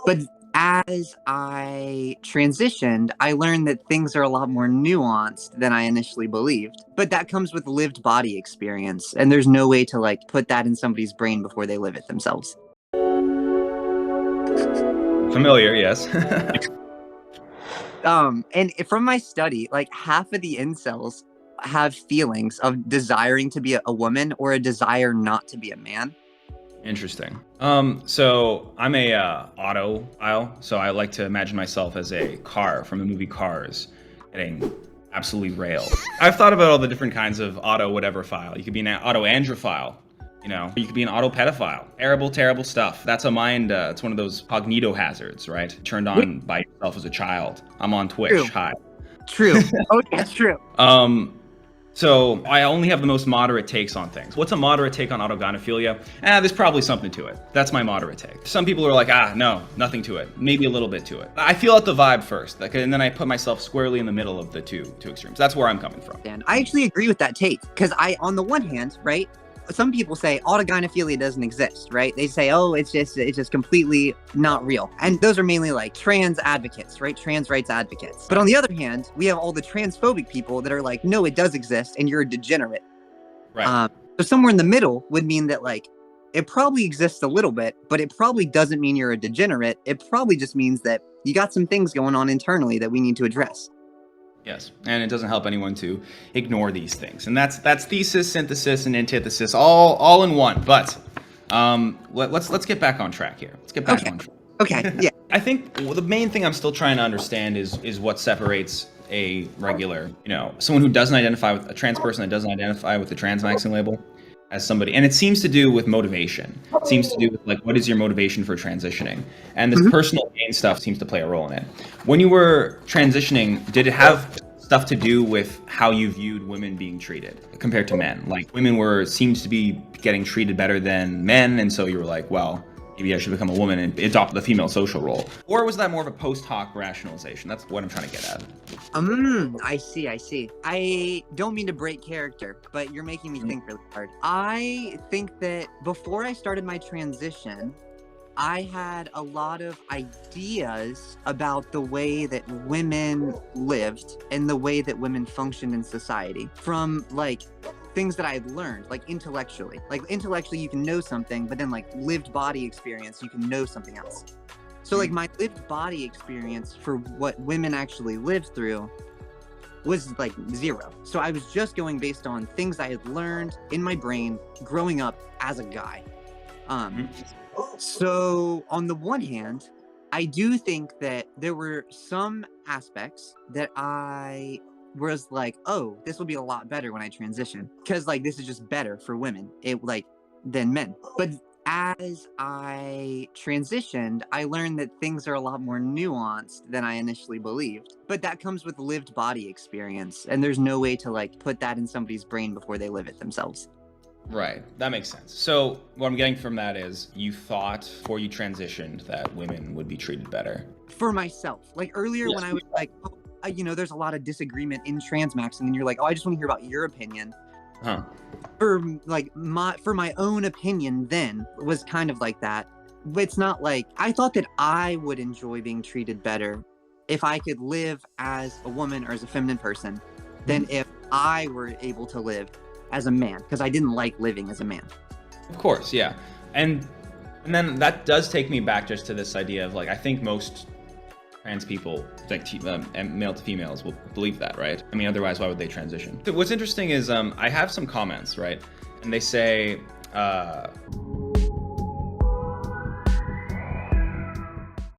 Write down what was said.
But as I transitioned, I learned that things are a lot more nuanced than I initially believed. But that comes with lived body experience, and there's no way to like put that in somebody's brain before they live it themselves. Familiar, yes. And from my study, like half of the incels have feelings of desiring to be a woman or a desire not to be a man. Interesting. So I'm a autophile, so I like to imagine myself as a car from the movie Cars, getting absolutely railed. I've thought about all the different kinds of auto whatever file. You could be an autoandrophile, you know. You could be an auto pedophile. Terrible, terrible stuff. That's a mind. It's one of those cognito hazards, right? Turned on by yourself as a child. I'm on Twitch. True. Hi. True. Oh, that's true. So I only have the most moderate takes on things. What's a moderate take on autogynephilia? There's probably something to it. That's my moderate take. Some people are like, no, nothing to it. Maybe a little bit to it. I feel out the vibe first, and then I put myself squarely in the middle of the two extremes. That's where I'm coming from. And I actually agree with that take because on the one hand, right, some people say autogynephilia doesn't exist, right? They say, oh, it's just completely not real. And those are mainly like trans advocates, right? Trans rights advocates. But on the other hand, we have all the transphobic people that are like, no, it does exist and you're a degenerate. Right. So somewhere in the middle would mean that like, it probably exists a little bit, but it probably doesn't mean you're a degenerate. It probably just means that you got some things going on internally that we need to address. Yes, and it doesn't help anyone to ignore these things, and that's thesis, synthesis, and antithesis all in one. But let's get back on track here. Let's get back on track. Okay. Yeah. I think the main thing I'm still trying to understand is what separates a regular, someone who doesn't identify with a trans person that doesn't identify with the transmaxing label as somebody, and it seems to do with motivation. It seems to do with like, what is your motivation for transitioning? And this personal gain stuff seems to play a role in it. When you were transitioning, did it have stuff to do with how you viewed women being treated compared to men? Like women seems to be getting treated better than men, and so you were like, well, maybe I should become a woman and adopt the female social role. Or was that more of a post hoc rationalization? That's what I'm trying to get at. I see. I don't mean to break character, but you're making me think really hard. I think that before I started my transition, I had a lot of ideas about the way that women lived and the way that women functioned in society from like things that I had learned, like intellectually. Like intellectually you can know something, but then like lived body experience, you can know something else. So like my lived body experience for what women actually lived through was like zero. So I was just going based on things I had learned in my brain growing up as a guy. So on the one hand, I do think that there were some aspects that I was like, oh, this will be a lot better when I transition because like this is just better for women than men. But as I transitioned, I learned that things are a lot more nuanced than I initially believed. But that comes with lived body experience, and there's no way to like put that in somebody's brain before they live it themselves. Right, that makes sense. So what I'm getting from that is you thought before you transitioned that women would be treated better. For myself, like earlier when I was like, there's a lot of disagreement in transmaxing, and you're like, oh, I just want to hear about your opinion. For my own opinion then was kind of like that. But it's not like I thought that I would enjoy being treated better if I could live as a woman or as a feminine person than if I were able to live as a man, because I didn't like living as a man. Of course, yeah. And then that does take me back just to this idea of like, I think most trans people, like male to females, will believe that, right? I mean, otherwise, why would they transition? What's interesting is I have some comments, right? And they say,